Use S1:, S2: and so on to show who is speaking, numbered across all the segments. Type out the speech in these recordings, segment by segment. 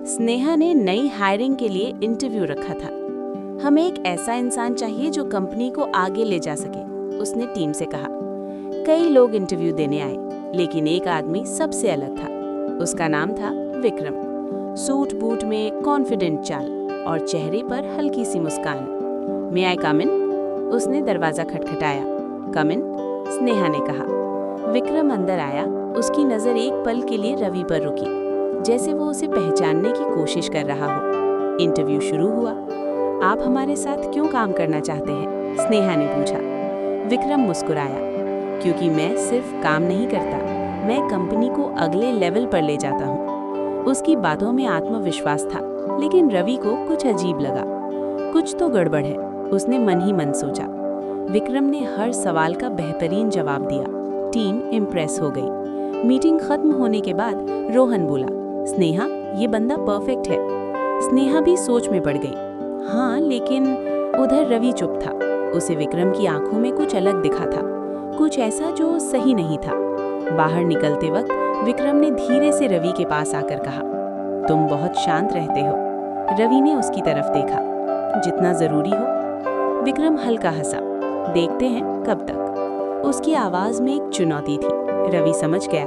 S1: स्नेहा ने नई हायरिंग के लिए इंटरव्यू रखा था। हमें एक ऐसा इंसान चाहिए जो कंपनी को आगे ले जा सके, उसने टीम से कहा। कई लोग इंटरव्यू देने आए, लेकिन एक आदमी सबसे अलग था। उसका नाम था विक्रम। सूट बूट में कॉन्फिडेंट चाल और चेहरे पर हल्की सी मुस्कान। मे आई कम इन? उसने दरवाजा खटखटाया। कम इन, स्नेहा ने कहा। विक्रम अंदर आया। उसकी नजर एक पल के लिए रवि पर रुकी, जैसे वो उसे पहचानने की कोशिश कर रहा हो। इंटरव्यू शुरू हुआ। आप हमारे साथ क्यों काम करना चाहते हैं? स्नेहा ने पूछा। विक्रम मुस्कुराया। क्योंकि मैं सिर्फ काम नहीं करता, मैं कंपनी को अगले लेवल पर ले जाता हूँ। उसकी बातों में आत्मविश्वास था, लेकिन रवि को कुछ अजीब लगा। कुछ तो गड़बड़ है, उसने मन ही मन सोचा। विक्रम ने हर सवाल का बेहतरीन जवाब दिया। टीम इम्प्रेस हो गई। मीटिंग खत्म होने के बाद रोहन बोला, स्नेहा, ये बंदा परफेक्ट है। स्नेहा भी सोच में पड़ गई। हाँ, लेकिन उधर रवि चुप था। उसे विक्रम की आंखों में कुछ अलग दिखा था, कुछ ऐसा जो सही नहीं था। बाहर निकलते वक्त विक्रम ने धीरे से रवि के पास आकर कहा, तुम बहुत शांत रहते हो। रवि ने उसकी तरफ देखा। जितना जरूरी हो। विक्रम हल्का हंसा। देखते हैं कब तक। उसकी आवाज में एक चुनौती थी। रवि समझ गया,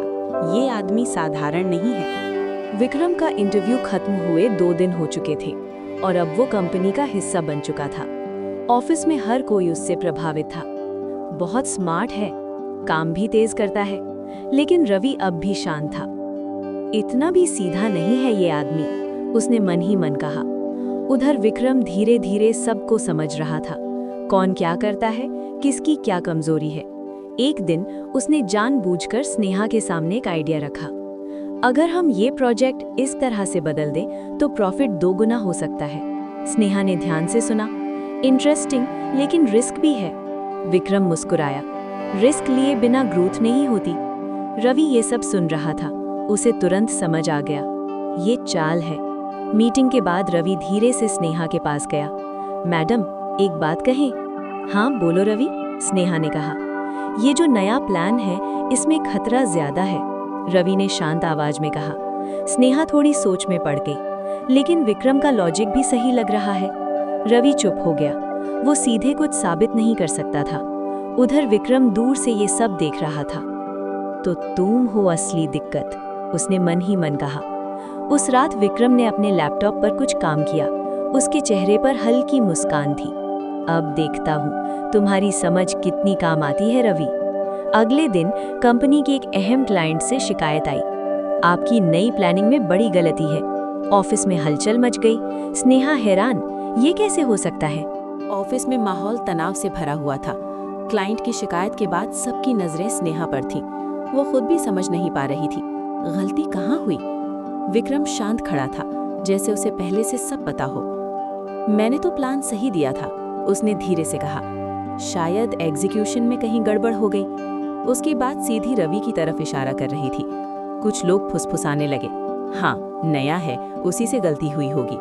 S1: ये आदमी साधारण नहीं है।
S2: विक्रम का इंटरव्यू खत्म हुए 2 दिन हो चुके थे और अब वो कंपनी का हिस्सा बन चुका था। ऑफिस में हर कोई उससे प्रभावित था। बहुत स्मार्ट है, काम भी तेज करता है, लेकिन रवि अब भी शांत था। इतना भी सीधा नहीं है ये आदमी, उसने मन ही मन कहा। उधर विक्रम धीरे धीरे सबको समझ रहा था, कौन क्या करता है, किसकी क्या कमजोरी है। एक दिन उसने जानबूझकर स्नेहा के सामने एक आइडिया रखा। अगर हम ये प्रोजेक्ट इस तरह से बदल दें तो प्रॉफिट 2 गुना हो सकता है। स्नेहा ने ध्यान से सुना। इंटरेस्टिंग, लेकिन रिस्क भी है। विक्रम मुस्कुराया। रिस्क लिए बिना ग्रोथ नहीं होती। रवि ये सब सुन रहा था। उसे तुरंत समझ आ गया, ये चाल है। मीटिंग के बाद रवि धीरे से स्नेहा के पास गया। मैडम, एक बात कहें? हाँ बोलो रवि, स्नेहा ने कहा। ये जो नया प्लान है, इसमें खतरा ज्यादा है, रवि ने शांत आवाज में कहा। स्नेहा थोड़ी सोच में पड़ गई, लेकिन विक्रम का लॉजिक भी सही लग रहा है। रवि चुप हो गया। वो सीधे कुछ साबित नहीं कर सकता था। उधर विक्रम दूर से ये सब देख रहा था। तो तुम हो असली दिक्कत, उसने मन ही मन कहा। उस रात विक्रम ने अपने लैपटॉप पर कुछ काम किया। उसके चेहरे पर हल्की मुस्कान थी। अब देखता हूँ तुम्हारी समझ कितनी काम आती है रवि। अगले दिन कंपनी के एक अहम क्लाइंट से शिकायत आई। आपकी नई प्लानिंग में बड़ी गलती है। ऑफिस में हलचल मच गई। स्नेहा हैरान, ये कैसे हो सकता है?
S1: ऑफिस में माहौल तनाव से भरा हुआ था। क्लाइंट की शिकायत के बाद सबकी नजरें स्नेहा पर थीं। वो खुद भी समझ नहीं पा रही थी, गलती कहाँ हुई। विक्रम शांत खड़ा था, जैसे उसे पहले से सब पता हो। मैंने तो प्लान सही दिया था, उसने धीरे से कहा। शायद एग्जीक्यूशन में कहीं गड़बड़ हो गई। उसकी बात सीधी रवि की तरफ इशारा कर रही थी। कुछ लोग फुसफुसाने लगे। हाँ, नया है, उसी से गलती हुई होगी।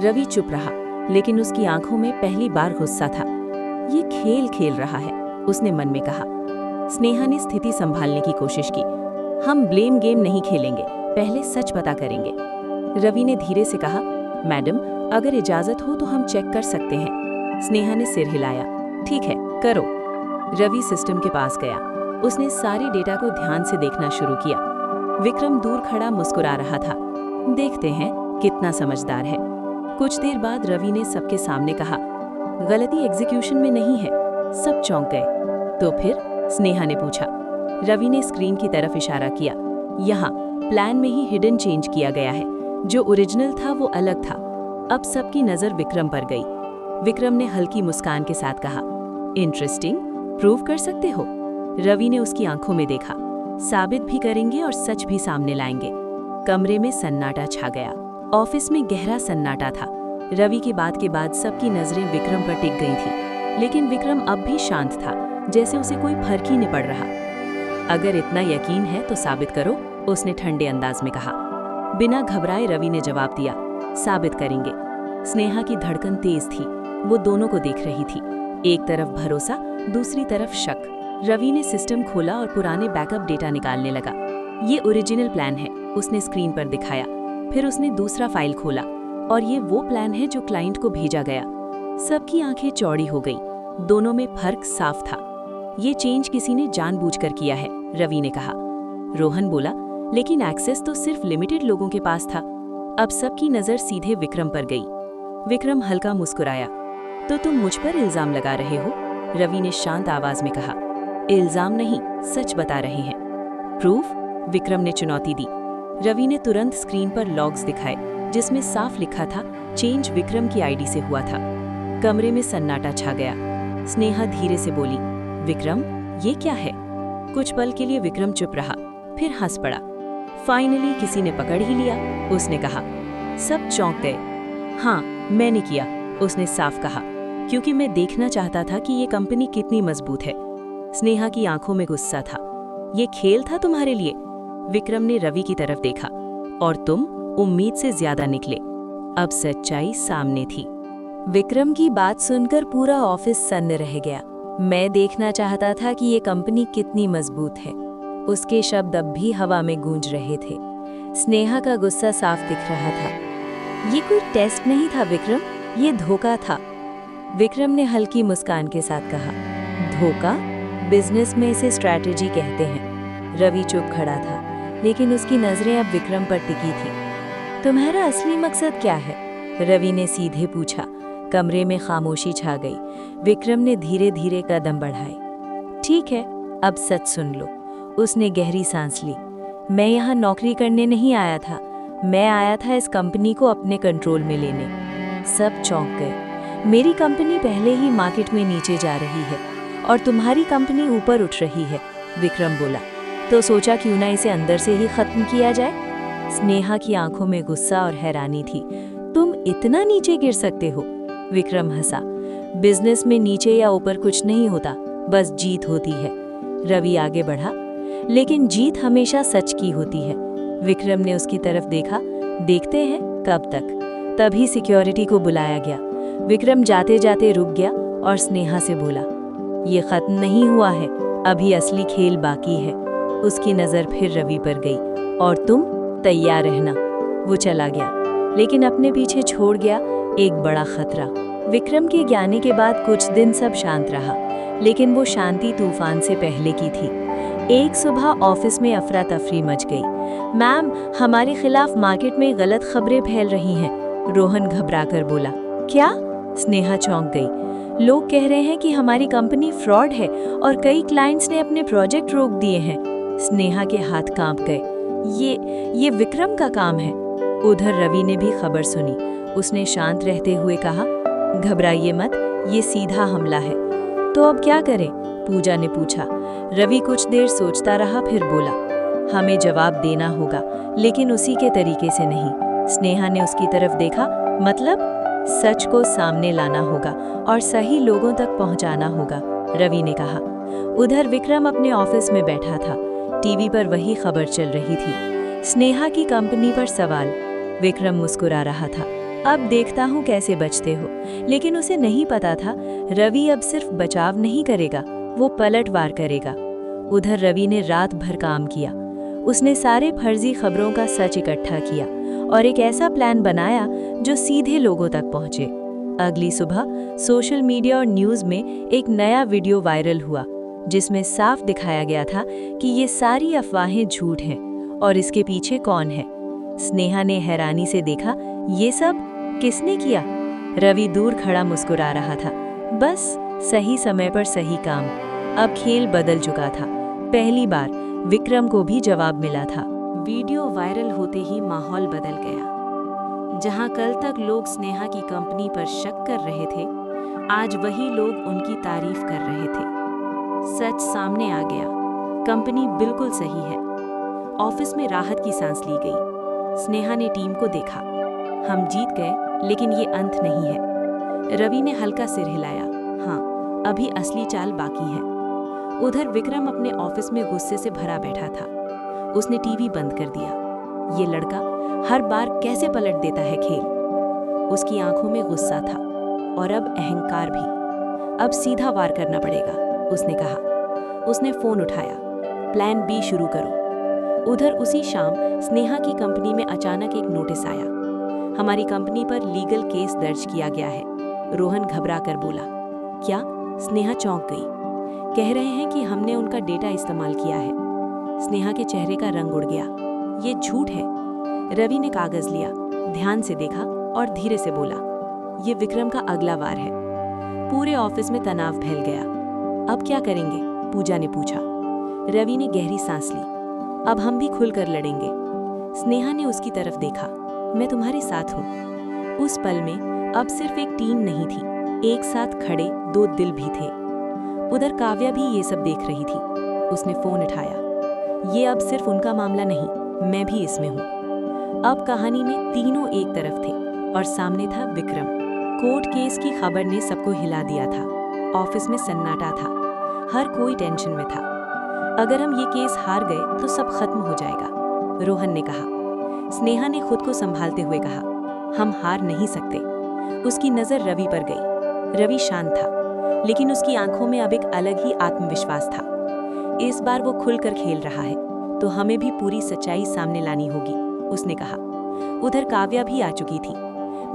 S1: रवि चुप रहा, लेकिन उसकी आंखों में पहली बार गुस्सा था। ये खेल खेल रहा है, उसने मन में कहा। स्नेहा ने स्थिति संभालने की कोशिश की। हम ब्लेम गेम नहीं खेलेंगे, पहले सच पता करेंगे। रवि ने धीरे से कहा, मैडम, अगर इजाजत हो तो हम चेक कर सकते हैं। स्नेहा ने सिर हिलाया। ठीक है, करो। रवि सिस्टम के पास गया। उसने सारे डेटा को ध्यान से देखना शुरू किया। विक्रम दूर खड़ा मुस्कुरा रहा था। देखते हैं कितना समझदार है। कुछ देर बाद रवि ने सबके सामने कहा, गलती एग्जीक्यूशन में नहीं है। सब चौंक गए। तो फिर? स्नेहा ने पूछा। रवि ने स्क्रीन की तरफ इशारा किया। यहाँ प्लान में ही हिडन चेंज किया गया है। जो ओरिजिनल था वो अलग था। अब सबकी नजर विक्रम पर गई। विक्रम ने हल्की मुस्कान के साथ कहा, इंटरेस्टिंग, प्रूव कर सकते हो? रवि ने उसकी आंखों में देखा। साबित भी करेंगे और सच भी सामने लाएंगे। कमरे में सन्नाटा छा गया। ऑफिस में गहरा सन्नाटा था। रवि की बात के बाद सबकी नजरें विक्रम पर टिक गई थी, लेकिन विक्रम अब भी शांत था, जैसे उसे कोई फर्क ही नहीं पड़ रहा। अगर इतना यकीन है तो साबित करो, उसने ठंडे अंदाज में कहा। बिना घबराए रवि ने जवाब दिया, साबित करेंगे। स्नेहा की धड़कन तेज थी। वो दोनों को देख रही थी, एक तरफ भरोसा, दूसरी तरफ शक। रवि ने सिस्टम खोला और पुराने बैकअप डेटा निकालने लगा। ये ओरिजिनल प्लान है, उसने स्क्रीन पर दिखाया। फिर उसने दूसरा फाइल खोला और ये वो प्लान है जो क्लाइंट को भेजा गया। सबकी आंखें चौड़ी हो गई, दोनों में फर्क साफ था। ये चेंज किसी ने जानबूझकर किया है, रवि ने कहा। रोहन बोला, लेकिन एक्सेस तो सिर्फ लिमिटेड लोगों के पास था। अब सबकी नजर सीधे विक्रम पर गई। विक्रम हल्का मुस्कुराया। तो तुम मुझ पर इल्जाम लगा रहे हो? रवि ने शांत आवाज में कहा। इल्जाम नहीं, सच बता रहे हैं। प्रूफ? विक्रम ने चुनौती दी। रवि ने तुरंत स्क्रीन पर लॉग्स दिखाए, जिसमें साफ लिखा था चेंज विक्रम की आईडी से हुआ था। कमरे में सन्नाटा छा गया। स्नेहा धीरे से बोली, विक्रम, ये क्या है? कुछ पल के लिए विक्रम चुप रहा, फिर हंस पड़ा। फाइनली किसी ने पकड़ ही लिया, उसने कहा। सब चौंक गए। हाँ, मैंने किया, उसने साफ कहा, क्योंकि मैं देखना चाहता था कि ये कंपनी कितनी मजबूत है। स्नेहा की आंखों में गुस्सा था। ये खेल था तुम्हारे लिए? विक्रम ने रवि की तरफ देखा। और तुम उम्मीद से ज्यादा निकले। अब सच्चाई सामने थी।
S2: विक्रम की बात सुनकर पूरा ऑफिस सन्न रह गया। मैं देखना चाहता था कि ये कंपनी कितनी मजबूत है। उसके शब्द अब भी हवा में गूंज रहे थे। स्नेहा का गुस्सा साफ दिख रहा था। ये कोई टेस्ट नहीं था विक्रम, ये धोखा था। विक्रम ने हल्की मुस्कान के साथ कहा, धोखा? बिजनेस में इसे स्ट्रैटेजी कहते हैं। रवि चुप खड़ा था, लेकिन उसकी नजरें अब विक्रम पर टिकी थी। तुम्हारा असली मकसद क्या है? रवि ने सीधे पूछा। कमरे में खामोशी छा गई। विक्रम ने धीरे धीरे कदम बढ़ाए। ठीक है, अब सच सुन लो। उसने गहरी सांस ली। मैं यहाँ नौकरी करने नहीं आया था, मैं आया था इस कंपनी को अपने कंट्रोल में लेने। सब चौंक गए। मेरी कंपनी पहले ही मार्केट में नीचे जा रही है और तुम्हारी कंपनी ऊपर उठ रही है, विक्रम बोला। तो सोचा क्यों ना इसे अंदर से ही खत्म किया जाए। स्नेहा की आंखों में गुस्सा और हैरानी थी। तुम इतना नीचे गिर सकते हो? विक्रम हंसा। बिजनेस में नीचे या ऊपर कुछ नहीं होता, बस जीत होती है। रवि आगे बढ़ा। लेकिन जीत हमेशा सच की होती है। विक्रम ने उसकी तरफ देखा। देखते हैं कब तक। तभी सिक्योरिटी को बुलाया गया। विक्रम जाते जाते रुक गया और स्नेहा से बोला, ये खत्म नहीं हुआ है, अभी असली खेल बाकी है। उसकी नजर फिर रवि पर गई। और तुम तैयार रहना। वो चला गया, लेकिन अपने पीछे छोड़ गया एक बड़ा खतरा। विक्रम के जाने के बाद कुछ दिन सब शांत रहा, लेकिन वो शांति तूफान से पहले की थी। एक सुबह ऑफिस में अफरा तफरी मच गई। मैम, हमारे खिलाफ मार्केट में गलत खबरें फैल रही हैं, रोहन घबराकर बोला। क्या? स्नेहा चौंक गई। लोग कह रहे हैं कि हमारी कंपनी फ्रॉड है और कई क्लाइंट्स ने अपने प्रोजेक्ट रोक दिए हैं। स्नेहा के हाथ कांप गए। ये विक्रम का काम है। उधर रवि ने भी खबर सुनी। उसने शांत रहते हुए कहा, घबराइए मत, ये सीधा हमला है। तो अब क्या करें? पूजा ने पूछा। रवि कुछ देर सोचता रहा, फिर बोला, हमें जवाब देना होगा, लेकिन उसी के तरीके से नहीं। स्नेहा ने उसकी तरफ देखा। मतलब? सच को सामने लाना होगा और सही लोगों तक पहुंचाना होगा, रवि ने कहा। उधर विक्रम अपने ऑफिस में बैठा था। टीवी पर वही खबर चल रही थी, स्नेहा की कंपनी पर सवाल। विक्रम मुस्कुरा रहा था। अब देखता हूँ कैसे बचते हो। लेकिन उसे नहीं पता था, रवि अब सिर्फ बचाव नहीं करेगा, वो पलटवार करेगा। उधर रवि ने रात भर काम किया। उसने सारे फर्जी खबरों का सच इकट्ठा किया और एक ऐसा प्लान बनाया जो सीधे लोगों तक पहुंचे। अगली सुबह सोशल मीडिया और न्यूज़ में एक नया वीडियो वायरल हुआ, जिसमें साफ दिखाया गया था कि ये सारी अफवाहें झूठ हैं और इसके पीछे कौन है। स्नेहा ने हैरानी से देखा, ये सब किसने किया? रवि दूर खड़ा मुस्कुरा रहा था। बस सही समय पर सही काम। अब खेल बदल चुका था। पहली बार विक्रम को भी जवाब मिला था।
S1: वीडियो वायरल होते ही माहौल बदल गया। जहां कल तक लोग स्नेहा की कंपनी पर शक कर रहे थे, आज वही लोग उनकी तारीफ कर रहे थे। सच सामने आ गया, कंपनी बिल्कुल सही है। ऑफिस में राहत की सांस ली गई। स्नेहा ने टीम को देखा। हम जीत गए, लेकिन ये अंत नहीं है। रवि ने हल्का सिर हिलाया। हाँ, अभी असली चाल बाकी है। उधर विक्रम अपने ऑफिस में गुस्से से भरा बैठा था। उसने टीवी बंद कर दिया। ये लड़का हर बार कैसे पलट देता है खेल। उसकी आंखों में गुस्सा था और अब अहंकार भी। अब सीधा वार करना पड़ेगा, उसने कहा। उसने फोन उठाया। प्लान बी शुरू करो। उधर उसी शाम स्नेहा की कंपनी में अचानक एक नोटिस आया। हमारी कंपनी पर लीगल केस दर्ज किया गया है। रोहन घबरा कर बोला। क्या? स्नेहा चौंक गई। कह रहे हैं कि हमने उनका डेटा इस्तेमाल किया है। स्नेहा के चेहरे का रंग उड़ गया। ये झूठ है। रवि ने कागज लिया, ध्यान से देखा और धीरे से बोला, ये विक्रम का अगला वार है। पूरे ऑफिस में तनाव फैल गया। अब क्या करेंगे? पूजा ने पूछा। रवि ने गहरी सांस ली। अब हम भी खुलकर लड़ेंगे। स्नेहा ने उसकी तरफ देखा। मैं तुम्हारे साथ हूँ। उस पल में अब सिर्फ एक टीम नहीं थी, एक साथ खड़े दो दिल भी थे। उधर काव्या भी ये सब देख रही थी। उसने फोन उठाया। ये अब सिर्फ उनका मामला नहीं, मैं भी इसमें हूँ। अब कहानी में तीनों एक तरफ थे और सामने था विक्रम। कोर्ट केस की खबर ने सबको हिला दिया था। ऑफिस में सन्नाटा था। हर कोई टेंशन में था। अगर हम ये केस हार गए तो सब खत्म हो जाएगा, रोहन ने कहा। स्नेहा ने खुद को संभालते हुए कहा, हम हार नहीं सकते। उसकी नजर रवि पर गई। रवि शांत था, लेकिन उसकी आंखों में अब एक अलग ही आत्मविश्वास था। इस बार वो खुलकर खेल रहा है, तो हमें भी पूरी सच्चाई सामने लानी होगी, उसने कहा। उधर काव्या भी आ चुकी थी।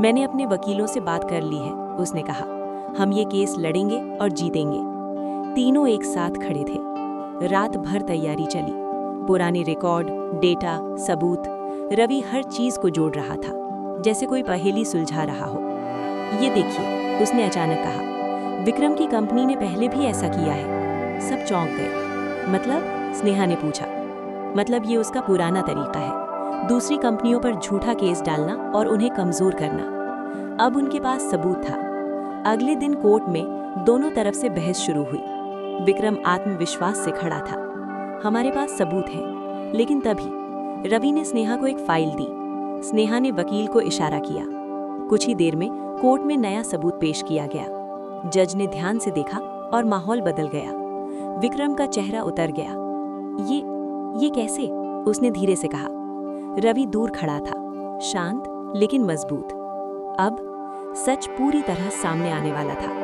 S1: मैंने अपने वकीलों से बात कर ली है, उसने कहा। हम ये केस लड़ेंगे और जीतेंगे। तीनों एक साथ खड़े थे। रात भर तैयारी चली। पुराने रिकॉर्ड, डेटा, सबूत। रवि हर चीज को जोड़ रहा था, जैसे कोई पहेली सुलझा रहा हो। ये देखिए, उसने अचानक कहा, विक्रम की कंपनी ने पहले भी ऐसा किया है। सब चौंक गए। मतलब? स्नेहा ने पूछा। मतलब ये उसका पुराना तरीका है, दूसरी कंपनियों पर झूठा केस डालना और उन्हें कमजोर करना। अब उनके पास सबूत था। अगले दिन कोर्ट में दोनों तरफ से बहस शुरू हुई। विक्रम आत्मविश्वास से खड़ा था। हमारे पास सबूत है। लेकिन तभी रवि ने स्नेहा को एक फाइल दी। स्नेहा ने वकील को इशारा किया। कुछ ही देर में कोर्ट में नया सबूत पेश किया गया। जज ने ध्यान से देखा और माहौल बदल गया। विक्रम का चेहरा उतर गया। ये कैसे? उसने धीरे से कहा। रवि दूर खड़ा था, शांत लेकिन मजबूत। अब सच पूरी तरह सामने आने वाला था।